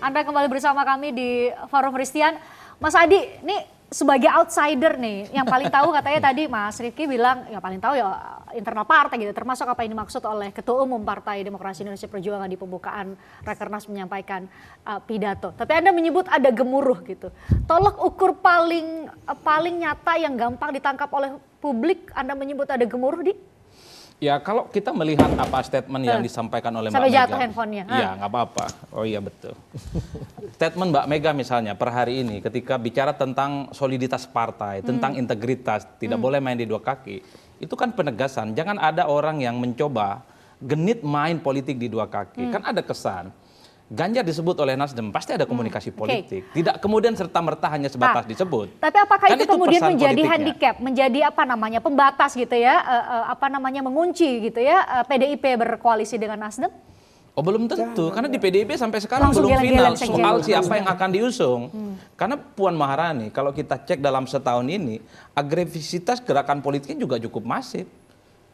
Anda kembali bersama kami di Forum Christian. Mas Adi, ini sebagai outsider nih, yang paling tahu katanya tadi Mas Rifki bilang, ya paling tahu ya internal partai gitu, termasuk apa yang dimaksud oleh Ketua Umum Partai Demokrasi Indonesia Perjuangan di pembukaan Rakernas menyampaikan pidato. Tapi Anda menyebut ada gemuruh gitu. Tolok ukur paling nyata yang gampang ditangkap oleh publik, Anda menyebut ada gemuruh di? Ya kalau kita melihat apa statement yang disampaikan oleh Mbak Mega. Sampai jatuh handphonenya. Iya nggak apa-apa. Oh iya betul. Statement Mbak Mega misalnya per hari ini ketika bicara tentang soliditas partai, tentang integritas, tidak boleh main di dua kaki. Itu kan penegasan, jangan ada orang yang mencoba genit main politik di dua kaki. Kan ada kesan. Ganjar disebut oleh Nasdem, pasti ada komunikasi politik. Tidak kemudian serta-merta hanya sebatas disebut. Tapi apakah kan itu kemudian menjadi politiknya. handicap, menjadi apa namanya pembatas gitu ya, mengunci gitu ya PDIP berkoalisi dengan Nasdem? Oh belum tentu, karena di PDIP sampai sekarang Langsung belum final geleng-geleng soal sekjen. siapa yang akan diusung. Karena Puan Maharani, kalau kita cek dalam setahun ini, agresivitas gerakan politiknya juga cukup masif.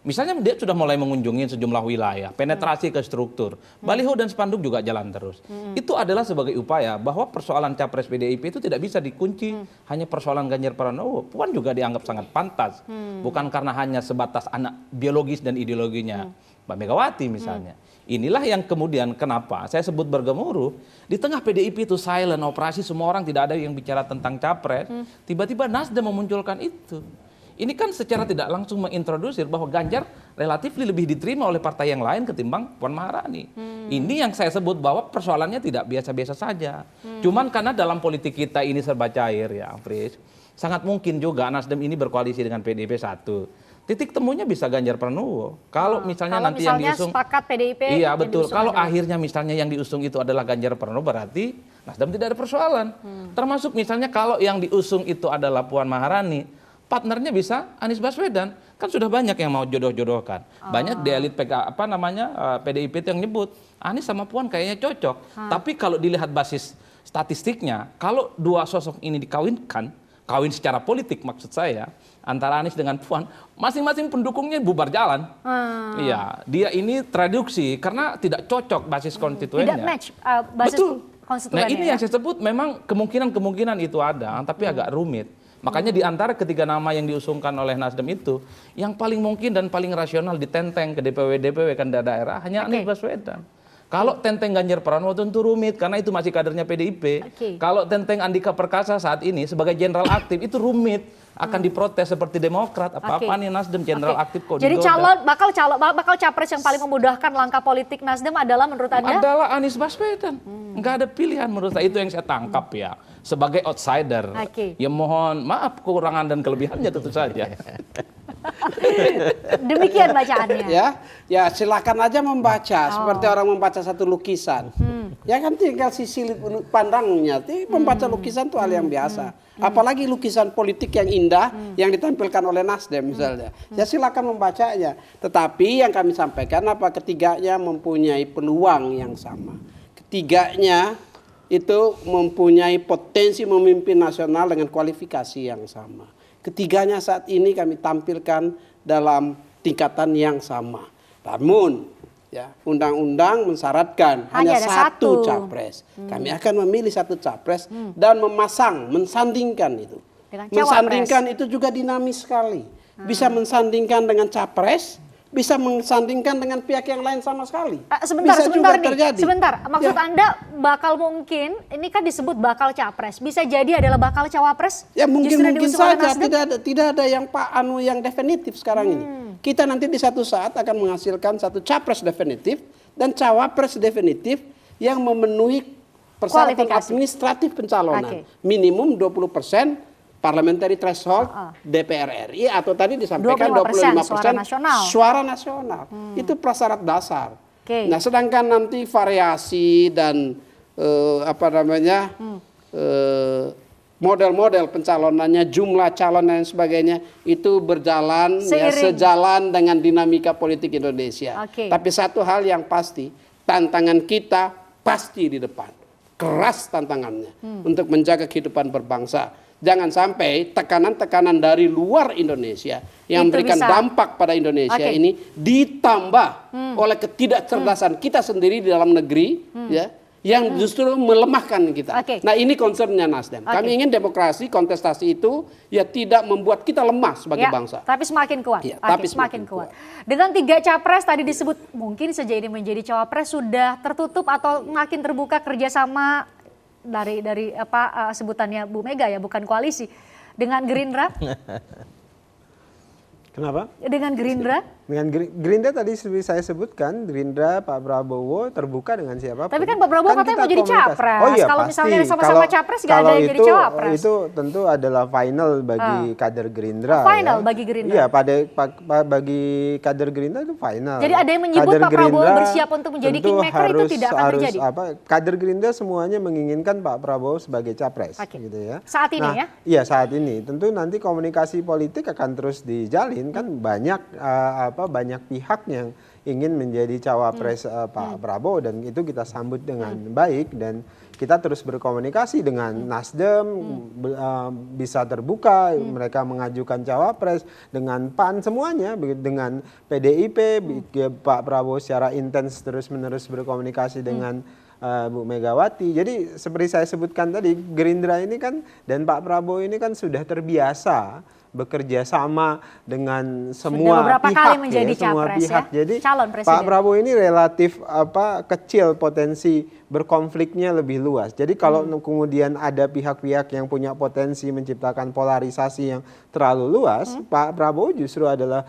Misalnya dia sudah mulai mengunjungi sejumlah wilayah, penetrasi ke struktur, baliho dan spanduk juga jalan terus. Itu adalah sebagai upaya bahwa persoalan capres PDIP itu tidak bisa dikunci hanya persoalan Ganjar Pranowo. Puan juga dianggap sangat pantas, bukan karena hanya sebatas anak biologis dan ideologinya Mbak Megawati misalnya. Inilah yang kemudian kenapa saya sebut bergemuruh, di tengah PDIP itu silent, operasi semua orang tidak ada yang bicara tentang capres, tiba-tiba Nasdem memunculkan itu. Ini kan secara tidak langsung mengintrodusir bahwa Ganjar relatif lebih diterima oleh partai yang lain ketimbang Puan Maharani. Ini yang saya sebut bahwa persoalannya tidak biasa-biasa saja. Cuman karena dalam politik kita ini serba cair ya, Pris. Sangat mungkin juga Nasdem ini berkoalisi dengan PDIP satu. Titik temunya bisa Ganjar Pranowo. Kalau misalnya kalau nanti misalnya yang diusung, sepakat PDIP. iya betul. Kalau akhirnya misalnya yang diusung itu adalah Ganjar Pranowo, berarti Nasdem tidak ada persoalan. Termasuk misalnya kalau yang diusung itu adalah Puan Maharani, partnernya bisa Anies Baswedan. Kan sudah banyak yang mau jodoh-jodohkan. Banyak di elit PDIP itu yang nyebut Anies sama Puan kayaknya cocok. Tapi kalau dilihat basis statistiknya, kalau dua sosok ini dikawinkan, kawin secara politik maksud saya, antara Anies dengan Puan, masing-masing pendukungnya bubar jalan. Iya, dia ini traduksi karena tidak cocok basis konstituennya. Tidak match basis konstituennya. Nah ini yang saya sebut memang kemungkinan itu ada, tapi agak rumit. Makanya di antara ketiga nama yang diusungkan oleh Nasdem itu, yang paling mungkin dan paling rasional ditenteng ke DPW kan daerah hanya Anies Baswedan. Kalau tenteng Ganjar Pranowo tentu rumit karena itu masih kadernya PDIP. Kalau tenteng Andika Perkasa saat ini sebagai jenderal aktif itu rumit, akan diprotes seperti Demokrat. Apa nih Nasdem jenderal aktif kok jadi digoda. bakal capres yang paling memudahkan langkah politik Nasdem adalah menurut Anda? Adalah Anies Baswedan. Enggak ada pilihan menurut saya, itu yang saya tangkap ya. Sebagai outsider, ya mohon maaf kekurangan dan kelebihannya tentu saja. Demikian bacaannya. Ya silakan aja membaca seperti orang membaca satu lukisan. Ya kan tinggal sisi pandangnya. Membaca lukisan itu hal yang biasa. Apalagi lukisan politik yang indah yang ditampilkan oleh Nasdem misalnya. Ya silakan membacanya. Tetapi yang kami sampaikan ketiganya mempunyai peluang yang sama. Ketiganya itu mempunyai potensi memimpin nasional dengan kualifikasi yang sama. Ketiganya saat ini kami tampilkan dalam tingkatan yang sama. Namun, ya, undang-undang mensyaratkan hanya satu capres. Kami akan memilih satu capres dan mensandingkan itu. Mensandingkan itu juga dinamis sekali. Bisa mensandingkan dengan capres, bisa mensandingkan dengan pihak yang lain sama sekali. Sebentar. Maksud Anda bakal mungkin, ini kan disebut bakal capres, bisa jadi adalah bakal cawapres? Ya mungkin saja, tidak ada yang yang definitif sekarang ini. Kita nanti di satu saat akan menghasilkan satu capres definitif dan cawapres definitif yang memenuhi persyaratan administratif pencalonan. Minimum 20% parliamentary threshold DPR RI atau tadi disampaikan 25% suara nasional. Itu prasyarat dasar. Nah, sedangkan nanti variasi dan model-model pencalonannya, jumlah calon dan sebagainya itu berjalan sejalan dengan dinamika politik Indonesia. Tapi satu hal yang pasti, tantangan kita pasti di depan. Keras tantangannya untuk menjaga kehidupan berbangsa. Jangan sampai tekanan-tekanan dari luar Indonesia yang memberikan dampak pada Indonesia ini ditambah oleh ketidakcerdasan kita sendiri di dalam negeri, ya, yang justru melemahkan kita. Oke. Nah ini concernnya Nasdem. Oke. Kami ingin demokrasi, kontestasi itu ya tidak membuat kita lemah sebagai Ya, bangsa. tapi semakin kuat. Ya, Oke, tapi semakin semakin kuat. Dengan 3 capres tadi disebut mungkin saja ini menjadi cawapres sudah tertutup atau makin terbuka kerjasama dari apa sebutannya Bu Mega ya, bukan koalisi dengan Gerindra. Kenapa? Dengan Gerindra. Dengan Gerindra tadi saya sebutkan, Gerindra Pak Prabowo terbuka dengan siapapun. Tapi kan Pak Prabowo katanya kita mau jadi komunikasi. capres. Oh iya, Kalau pasti. misalnya sama-sama capres nggak ada yang jadi cawapres. Itu tentu adalah final bagi kader Gerindra. Final ya. bagi Gerindra. Iya, bagi kader Gerindra itu final. Jadi ada yang menyebut Pak Prabowo bersiap untuk menjadi tentu kingmaker, itu tidak akan terjadi? Kader Gerindra semuanya menginginkan Pak Prabowo sebagai capres. Oke. Gitu ya. Saat ini ya? Iya, saat ini. Tentu nanti komunikasi politik akan terus dijalin, kan banyak pihak yang ingin menjadi cawapres Pak Prabowo, dan itu kita sambut dengan baik, dan kita terus berkomunikasi dengan Nasdem, bisa terbuka mereka mengajukan cawapres, dengan PAN semuanya, dengan PDIP, Pak Prabowo secara intens terus-menerus berkomunikasi dengan Bu Megawati. Jadi seperti saya sebutkan tadi, Gerindra ini kan dan Pak Prabowo ini kan sudah terbiasa bekerja sama dengan semua beberapa pihak, kali menjadi semua capres pihak. ya, Jadi calon presiden. Pak Prabowo ini relatif kecil potensi berkonfliknya lebih luas. Jadi kalau kemudian ada pihak-pihak yang punya potensi menciptakan polarisasi yang terlalu luas, Pak Prabowo justru adalah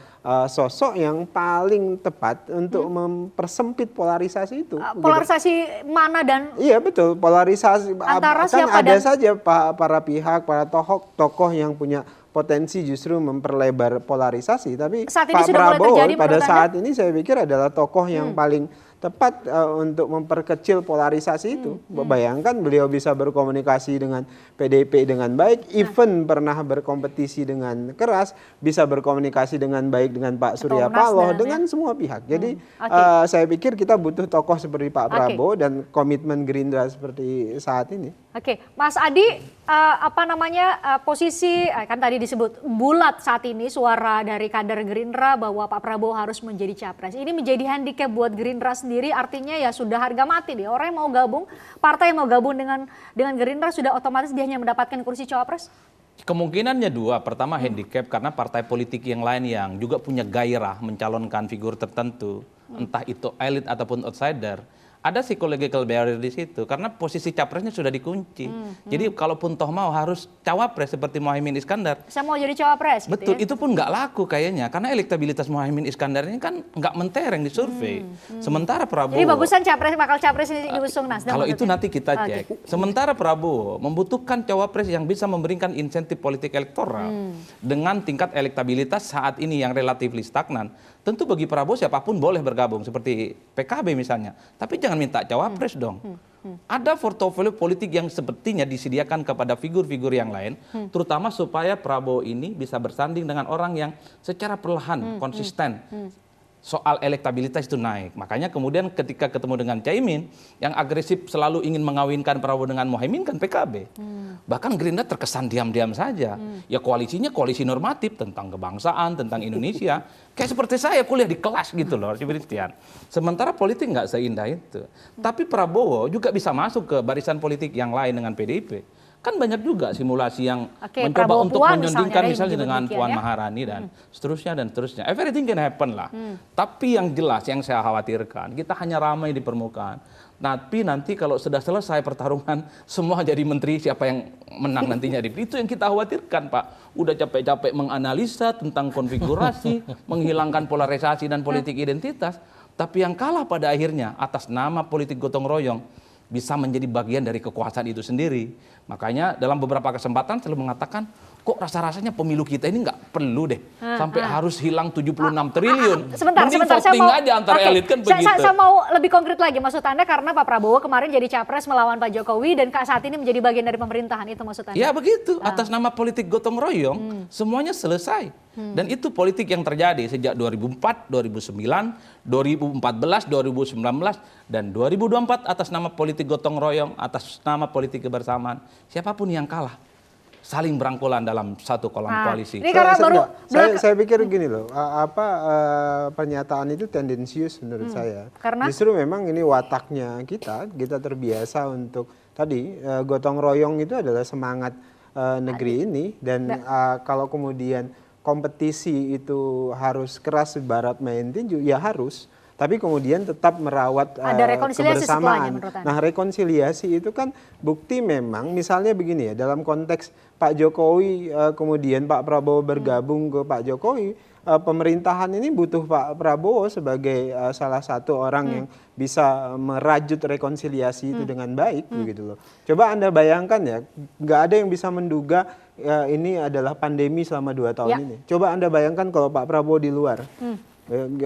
sosok yang paling tepat untuk mempersempit polarisasi itu. Polarisasi mana dan Iya betul, polarisasi Antara kan siapa ada dan- saja para pihak, para tokoh yang punya potensi justru memperlebar polarisasi, tapi Saat ini Pak sudah mulai Prabowo terjadi pada menurut saat ini saya pikir adalah tokoh yang paling tepat untuk memperkecil polarisasi itu. Bayangkan beliau bisa berkomunikasi dengan PDIP dengan baik, even pernah berkompetisi dengan keras, bisa berkomunikasi dengan baik dengan Pak Surya Nasdem, Paloh, ya. dengan semua pihak. Jadi Oke. saya pikir kita butuh tokoh seperti Pak Oke. Prabowo dan komitmen Gerindra seperti saat ini. Oke, Mas Adi, posisi kan tadi disebut bulat saat ini suara dari kader Gerindra bahwa Pak Prabowo harus menjadi capres. Ini menjadi handicap buat Gerindra sendiri, artinya ya sudah harga mati deh. Orang yang mau gabung, partai yang mau gabung dengan Gerindra sudah otomatis dia hanya mendapatkan kursi cawapres. Kemungkinannya dua. Pertama handicap karena partai politik yang lain yang juga punya gairah mencalonkan figur tertentu, entah itu elit ataupun outsider. Ada psychological barrier di situ karena posisi capresnya sudah dikunci. Jadi kalaupun toh mau harus cawapres seperti Muhaimin Iskandar. Saya mau jadi cawapres. Betul, gitu ya? itu pun nggak laku kayaknya karena elektabilitas Muhaimin Iskandar ini kan nggak mentereng di survei. Sementara Prabowo. Jadi bagusan bakal capres ini diusung Nasdem. Kalau itu maksudnya? nanti kita cek. Oke. Sementara Prabowo membutuhkan cawapres yang bisa memberikan insentif politik elektoral dengan tingkat elektabilitas saat ini yang relatif stagnan. Tentu bagi Prabowo siapapun boleh bergabung seperti PKB misalnya. Tapi jangan minta cawapres dong. Ada portofolio politik yang sepertinya disediakan kepada figur-figur yang lain, terutama supaya Prabowo ini bisa bersanding dengan orang yang secara perlahan, konsisten. Soal elektabilitas itu naik. Makanya kemudian ketika ketemu dengan Caimin, yang agresif selalu ingin mengawinkan Prabowo dengan Muhaimin kan PKB. Bahkan Gerindra terkesan diam-diam saja. Ya koalisinya koalisi normatif tentang kebangsaan, tentang Indonesia. Kayak seperti saya kuliah di kelas gitu loh, Christian. Sementara politik nggak seindah itu. Tapi Prabowo juga bisa masuk ke barisan politik yang lain dengan PDIP. Kan banyak juga simulasi yang Oke, mencoba Prabowo untuk Puan menyandingkan misalnya dengan demikian Puan ya. Maharani dan seterusnya dan seterusnya. Everything can happen lah. Tapi yang jelas yang saya khawatirkan, kita hanya ramai di permukaan. Tapi nanti kalau sudah selesai pertarungan, semua jadi menteri, siapa yang menang nantinya. Itu yang kita khawatirkan, Pak. Udah capek-capek menganalisa tentang konfigurasi, menghilangkan polarisasi dan politik identitas. Tapi yang kalah pada akhirnya atas nama politik gotong royong, bisa menjadi bagian dari kekuasaan itu sendiri. Makanya dalam beberapa kesempatan selalu mengatakan, kok rasa-rasanya pemilu kita ini nggak perlu deh. Sampai harus hilang 76 triliun. Sebentar, Mending saya voting mau aja antara Oke, elit kan saya, begitu. saya mau lebih konkret lagi maksud Anda karena Pak Prabowo kemarin jadi capres melawan Pak Jokowi dan saat ini menjadi bagian dari pemerintahan, itu maksud Anda? Ya begitu, atas nama politik gotong royong, semuanya selesai. Dan itu politik yang terjadi sejak 2004, 2009, 2014, 2019, dan 2024 atas nama politik gotong royong, atas nama politik kebersamaan. Siapapun yang kalah, saling berangkulan dalam satu kolom koalisi. Ini karena baru saya pikir gini loh, pernyataan itu tendensius menurut saya. Karena? Justru memang ini wataknya kita terbiasa untuk tadi gotong royong itu adalah semangat negeri ini, dan kalau kemudian kompetisi itu harus keras barat main tinju, ya harus. Tapi kemudian tetap merawat ada rekonsiliasi kebersamaan. menurut Anda. Nah, rekonsiliasi itu kan bukti memang, misalnya begini ya, dalam konteks Pak Jokowi kemudian Pak Prabowo bergabung ke Pak Jokowi, pemerintahan ini butuh Pak Prabowo sebagai salah satu orang yang bisa merajut rekonsiliasi itu dengan baik, begitu loh. Coba Anda bayangkan ya, nggak ada yang bisa menduga ini adalah pandemi selama 2 tahun ini. Coba Anda bayangkan kalau Pak Prabowo di luar.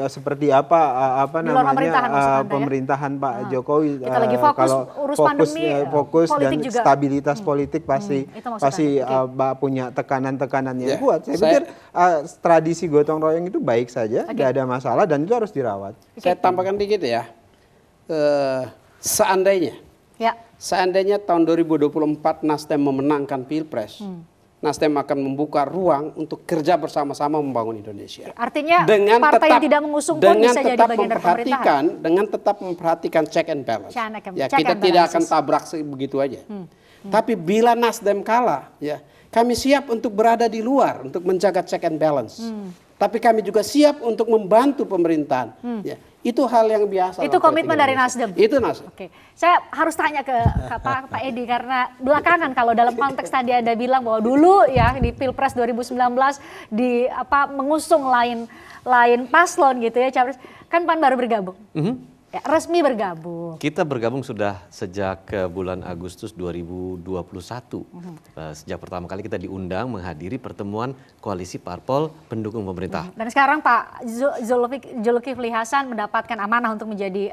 Seperti apa Di luar pemerintahan maksud Anda, pemerintahan Pak Jokowi, kita lagi fokus kalau urus fokus pandemi, fokus dan politik juga. stabilitas politik pasti Itu maksud Anda. punya tekanan-tekanan yang Ya, kuat. Saya pikir tradisi gotong royong itu baik saja, tidak ada masalah, dan itu harus dirawat. Saya tambahkan dikit ya. Seandainya tahun 2024 Nasdem memenangkan Pilpres, Nasdem akan membuka ruang untuk kerja bersama-sama membangun Indonesia. Artinya partai yang tidak mengusung pun bisa jadi bagian dari pemerintahan. Dengan tetap memperhatikan check and balance. Ya, check kita and tidak balances. akan tabrak begitu aja. Tapi bila Nasdem kalah, ya kami siap untuk berada di luar untuk menjaga check and balance. Tapi kami juga siap untuk membantu pemerintahan. Ya, itu hal yang biasa. Itu komitmen dari Nasdem. Itu Nasdem. Oke, saya harus tanya ke Pak Edi, karena belakangan kalau dalam konteks tadi Anda bilang bahwa dulu ya di Pilpres 2019 mengusung lain paslon gitu ya, capres, kan PAN baru bergabung. Ya, resmi bergabung. Kita bergabung sudah sejak bulan Agustus 2021. Sejak pertama kali kita diundang menghadiri pertemuan koalisi parpol pendukung pemerintah. Dan sekarang Pak Zulkifli Hasan mendapatkan amanah untuk menjadi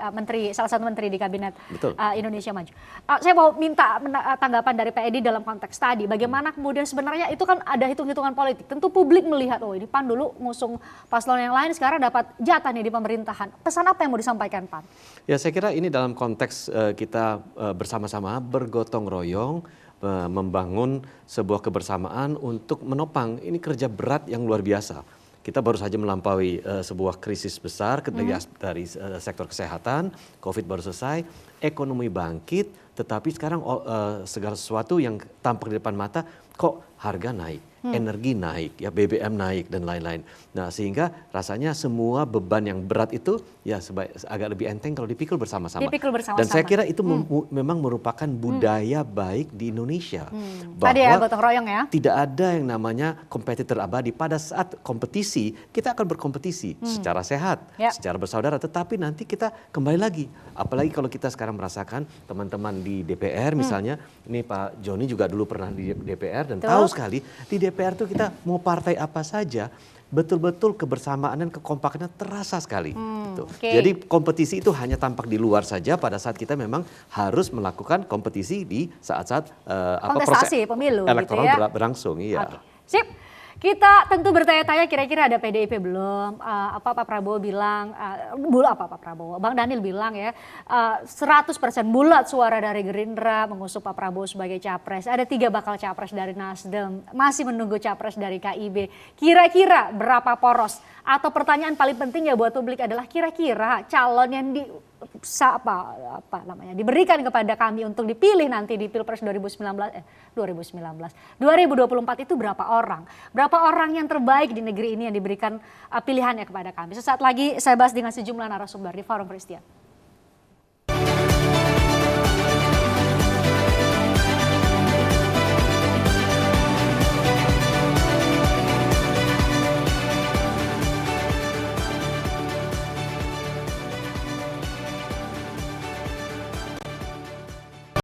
salah satu menteri di kabinet Indonesia Maju. Saya mau minta tanggapan dari Pak Edi dalam konteks tadi. Bagaimana kemudian sebenarnya itu kan ada hitung-hitungan politik. Tentu publik melihat, oh ini PAN dulu ngusung paslon yang lain, sekarang dapat jatah nih di pemerintahan. Pesan apa yang mau disampaikan PAN? Ya, saya kira ini dalam konteks kita bersama-sama bergotong royong membangun sebuah kebersamaan untuk menopang ini kerja berat yang luar biasa. Kita baru saja melampaui sebuah krisis besar dari sektor kesehatan, COVID baru selesai, ekonomi bangkit, tetapi sekarang segala sesuatu yang tampak di depan mata kok harga naik. Energi naik, ya BBM naik dan lain-lain. Nah, sehingga rasanya semua beban yang berat itu ya agak lebih enteng kalau dipikul bersama-sama. Dan saya kira itu memang merupakan budaya baik di Indonesia. Bahwa tadi ya gotong royong ya. tidak ada yang namanya kompetitor abadi. Pada saat kompetisi, kita akan berkompetisi secara sehat, secara bersaudara. Tetapi nanti kita kembali lagi. Apalagi kalau kita sekarang merasakan teman-teman di DPR misalnya, ini Pak Joni juga dulu pernah di DPR dan tahu sekali di DPR itu kita mau partai apa saja, betul-betul kebersamaan dan kekompakannya terasa sekali. Gitu. Jadi kompetisi itu hanya tampak di luar saja pada saat kita memang harus melakukan kompetisi di saat-saat kontestasi pemilu elektoral gitu ya. berlangsung. Iya. Sip. Kita tentu bertanya-tanya kira-kira ada PDIP belum? Pak Prabowo bilang, Bang Daniel bilang ya, 100% bulat suara dari Gerindra mengusung Pak Prabowo sebagai capres. Ada 3 bakal capres dari Nasdem, masih menunggu capres dari KIB. Kira-kira berapa poros? Atau pertanyaan paling penting ya buat publik adalah kira-kira calon yang diberikan kepada kami untuk dipilih nanti di Pilpres 2024 itu berapa orang? Berapa orang yang terbaik di negeri ini yang diberikan pilihannya kepada kami? Sesaat lagi saya bahas dengan sejumlah narasumber di Forum Christian.